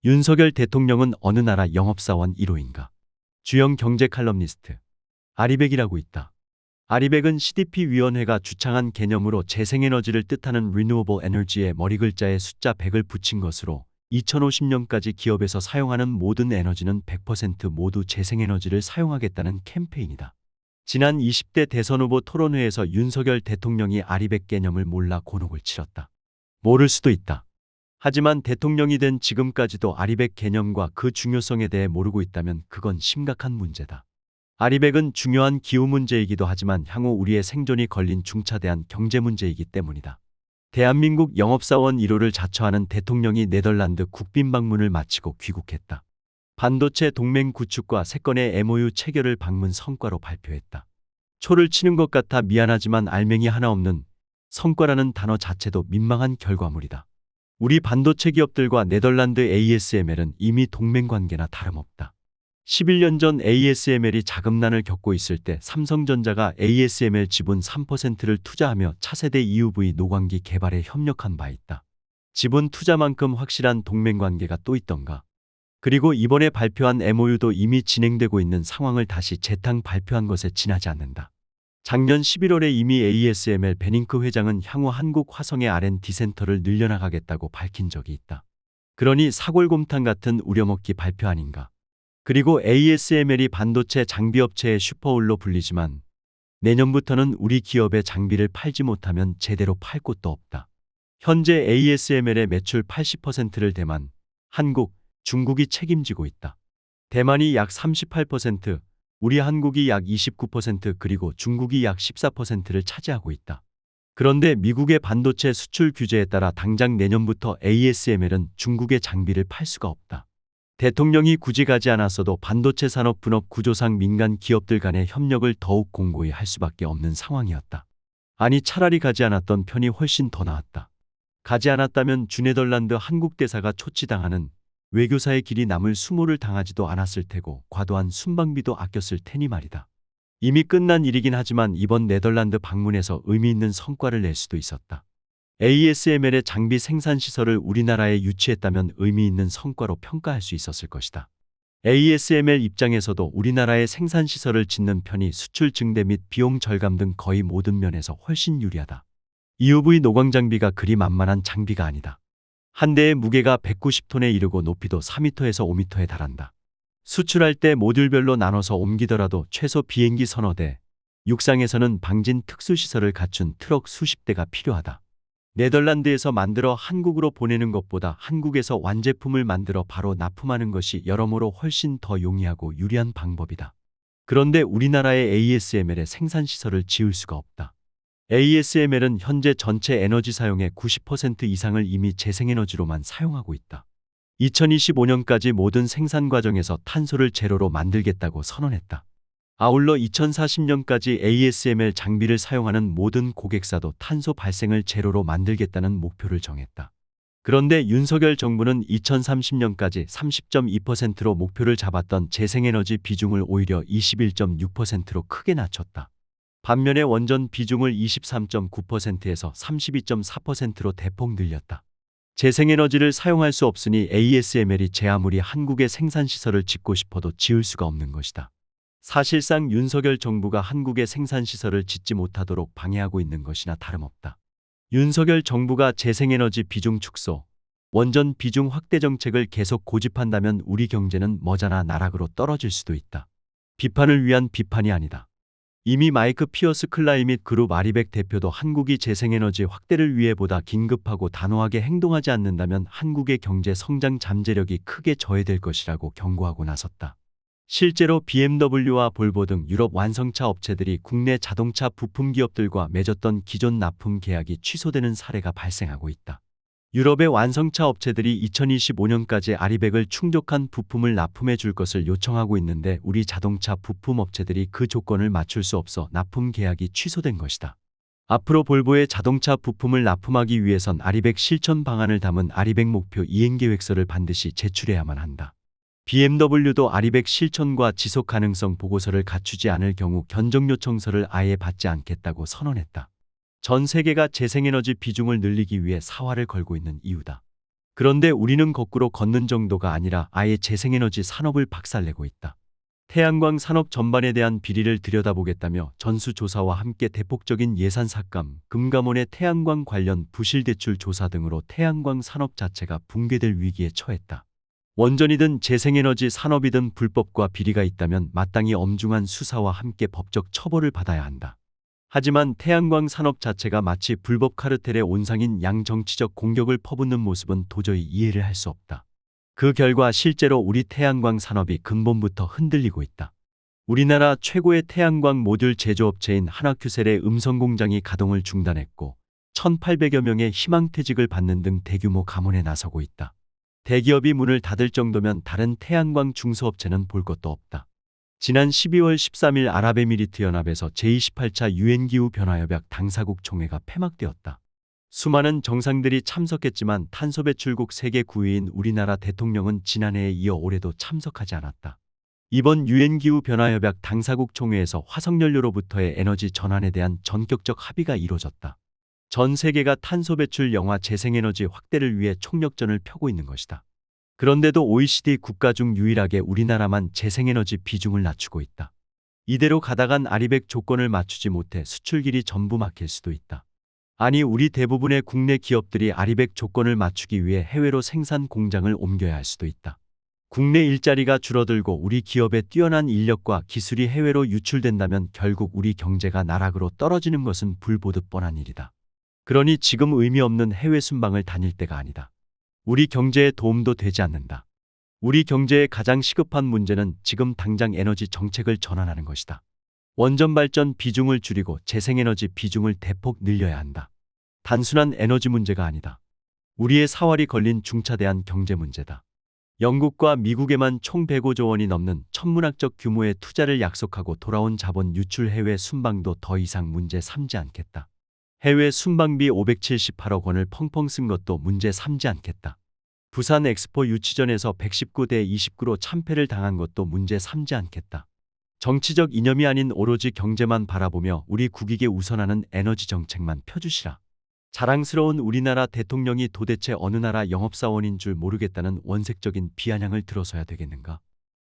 윤석열 대통령은 어느 나라 영업사원 1호인가? 주영 경제 칼럼니스트 아리백이라고 있다. 아리백은 CDP위원회가 주창한 개념으로 재생에너지를 뜻하는 Renewable Energy의 머리글자에 숫자 100을 붙인 것으로 2050년까지 기업에서 사용하는 모든 에너지는 100% 모두 재생에너지를 사용하겠다는 캠페인이다. 지난 20대 대선 후보 토론회에서 윤석열 대통령이 아리백 개념을 몰라 곤혹을 치렀다. 모를 수도 있다. 하지만 대통령이 된 지금까지도 아리백 개념과 그 중요성에 대해 모르고 있다면 그건 심각한 문제다. 아리백은 중요한 기후 문제이기도 하지만 향후 우리의 생존이 걸린 중차대한 경제 문제이기 때문이다. 대한민국 영업사원 1호를 자처하는 대통령이 네덜란드 국빈 방문을 마치고 귀국했다. 반도체 동맹 구축과 3건의 MOU 체결을 방문 성과로 발표했다. 초를 치는 것 같아 미안하지만 알맹이 하나 없는 성과라는 단어 자체도 민망한 결과물이다. 우리 반도체 기업들과 네덜란드 ASML은 이미 동맹관계나 다름없다. 11년 전 ASML이 자금난을 겪고 있을 때 삼성전자가 ASML 지분 3%를 투자하며 차세대 EUV 노광기 개발에 협력한 바 있다. 지분 투자만큼 확실한 동맹관계가 또 있던가. 그리고 이번에 발표한 MOU도 이미 진행되고 있는 상황을 다시 재탕 발표한 것에 지나지 않는다. 작년 11월에 이미 ASML 베닝크 회장은 향후 한국 화성의 R&D 센터를 늘려나가겠다고 밝힌 적이 있다. 그러니 사골곰탕 같은 우려먹기 발표 아닌가. 그리고 ASML이 반도체 장비업체의 슈퍼울로 불리지만 내년부터는 우리 기업의 장비를 팔지 못하면 제대로 팔 곳도 없다. 현재 ASML의 매출 80%를 대만, 한국, 중국이 책임지고 있다. 대만이 약 38%, 우리 한국이 약 29% 그리고 중국이 약 14%를 차지하고 있다. 그런데 미국의 반도체 수출 규제에 따라 당장 내년부터 ASML은 중국의 장비를 팔 수가 없다. 대통령이 굳이 가지 않았어도 반도체 산업 분업 구조상 민간 기업들 간의 협력을 더욱 공고히 할 수밖에 없는 상황이었다. 아니 차라리 가지 않았던 편이 훨씬 더 나았다. 가지 않았다면 주네덜란드 한국 대사가 초치당하는 외교사의 길이 남을 수모를 당하지도 않았을 테고 과도한 순방비도 아꼈을 테니 말이다. 이미 끝난 일이긴 하지만 이번 네덜란드 방문에서 의미 있는 성과를 낼 수도 있었다. ASML의 장비 생산 시설을 우리나라에 유치했다면 의미 있는 성과로 평가할 수 있었을 것이다. ASML 입장에서도 우리나라의 생산 시설을 짓는 편이 수출 증대 및 비용 절감 등 거의 모든 면에서 훨씬 유리하다. EUV 노광 장비가 그리 만만한 장비가 아니다. 한 대의 무게가 190톤에 이르고 높이도 4m에서 5m에 달한다. 수출할 때 모듈별로 나눠서 옮기더라도 최소 비행기 서너 대, 육상에서는 방진 특수시설을 갖춘 트럭 수십 대가 필요하다. 네덜란드에서 만들어 한국으로 보내는 것보다 한국에서 완제품을 만들어 바로 납품하는 것이 여러모로 훨씬 더 용이하고 유리한 방법이다. 그런데 우리나라의 ASML의 생산시설을 지을 수가 없다. ASML은 현재 전체 에너지 사용의 90% 이상을 이미 재생에너지로만 사용하고 있다. 2025년까지 모든 생산 과정에서 탄소를 제로로 만들겠다고 선언했다. 아울러 2040년까지 ASML 장비를 사용하는 모든 고객사도 탄소 발생을 제로로 만들겠다는 목표를 정했다. 그런데 윤석열 정부는 2030년까지 30.2%로 목표를 잡았던 재생에너지 비중을 오히려 21.6%로 크게 낮췄다. 반면에 원전 비중을 23.9%에서 32.4%로 대폭 늘렸다. 재생에너지를 사용할 수 없으니 ASML이 제 아무리 한국에 생산시설을 짓고 싶어도 지을 수가 없는 것이다. 사실상 윤석열 정부가 한국에 생산시설을 짓지 못하도록 방해하고 있는 것이나 다름없다. 윤석열 정부가 재생에너지 비중 축소, 원전 비중 확대 정책을 계속 고집한다면 우리 경제는 머지않아 나락으로 떨어질 수도 있다. 비판을 위한 비판이 아니다. 이미 마이크 피어스 클라이밋 그룹 아리백 대표도 한국이 재생에너지 확대를 위해 보다 긴급하고 단호하게 행동하지 않는다면 한국의 경제 성장 잠재력이 크게 저해될 것이라고 경고하고 나섰다. 실제로 BMW와 볼보 등 유럽 완성차 업체들이 국내 자동차 부품 기업들과 맺었던 기존 납품 계약이 취소되는 사례가 발생하고 있다. 유럽의 완성차 업체들이 2025년까지 아리백을 충족한 부품을 납품해 줄 것을 요청하고 있는데 우리 자동차 부품 업체들이 그 조건을 맞출 수 없어 납품 계약이 취소된 것이다. 앞으로 볼보의 자동차 부품을 납품하기 위해선 아리백 실천 방안을 담은 아리백 목표 이행 계획서를 반드시 제출해야만 한다. BMW도 아리백 실천과 지속 가능성 보고서를 갖추지 않을 경우 견적 요청서를 아예 받지 않겠다고 선언했다. 전 세계가 재생에너지 비중을 늘리기 위해 사활을 걸고 있는 이유다. 그런데 우리는 거꾸로 걷는 정도가 아니라 아예 재생에너지 산업을 박살내고 있다. 태양광 산업 전반에 대한 비리를 들여다보겠다며 전수조사와 함께 대폭적인 예산 삭감, 금감원의 태양광 관련 부실 대출 조사 등으로 태양광 산업 자체가 붕괴될 위기에 처했다. 원전이든 재생에너지 산업이든 불법과 비리가 있다면 마땅히 엄중한 수사와 함께 법적 처벌을 받아야 한다. 하지만 태양광 산업 자체가 마치 불법 카르텔의 온상인 양정치적 공격을 퍼붓는 모습은 도저히 이해를 할 수 없다. 그 결과 실제로 우리 태양광 산업이 근본부터 흔들리고 있다. 우리나라 최고의 태양광 모듈 제조업체인 한화큐셀의 음성공장이 가동을 중단했고 1,800여 명의 희망퇴직을 받는 등 대규모 감원에 나서고 있다. 대기업이 문을 닫을 정도면 다른 태양광 중소업체는 볼 것도 없다. 지난 12월 13일 아랍에미리트 연합에서 제28차 유엔기후 변화협약 당사국 총회가 폐막되었다. 수많은 정상들이 참석했지만 탄소 배출국 세계 9위인 우리나라 대통령은 지난해에 이어 올해도 참석하지 않았다. 이번 유엔기후 변화협약 당사국 총회에서 화석연료로부터의 에너지 전환에 대한 전격적 합의가 이루어졌다. 전 세계가 탄소 배출 영화 재생에너지 확대를 위해 총력전을 펴고 있는 것이다. 그런데도 OECD 국가 중 유일하게 우리나라만 재생에너지 비중을 낮추고 있다. 이대로 가다간 아리백 조건을 맞추지 못해 수출길이 전부 막힐 수도 있다. 아니, 우리 대부분의 국내 기업들이 아리백 조건을 맞추기 위해 해외로 생산 공장을 옮겨야 할 수도 있다. 국내 일자리가 줄어들고 우리 기업의 뛰어난 인력과 기술이 해외로 유출된다면 결국 우리 경제가 나락으로 떨어지는 것은 불보듯 뻔한 일이다. 그러니 지금 의미 없는 해외 순방을 다닐 때가 아니다. 우리 경제에 도움도 되지 않는다. 우리 경제의 가장 시급한 문제는 지금 당장 에너지 정책을 전환하는 것이다. 원전 발전 비중을 줄이고 재생에너지 비중을 대폭 늘려야 한다. 단순한 에너지 문제가 아니다. 우리의 사활이 걸린 중차대한 경제 문제다. 영국과 미국에만 총 105조 원이 넘는 천문학적 규모의 투자를 약속하고 돌아온 자본 유출 해외 순방도 더 이상 문제 삼지 않겠다. 해외 순방비 578억 원을 펑펑 쓴 것도 문제 삼지 않겠다. 부산 엑스포 유치전에서 119대 29로 참패를 당한 것도 문제 삼지 않겠다. 정치적 이념이 아닌 오로지 경제만 바라보며 우리 국익에 우선하는 에너지 정책만 펴주시라. 자랑스러운 우리나라 대통령이 도대체 어느 나라 영업사원인 줄 모르겠다는 원색적인 비아냥을 들어서야 되겠는가?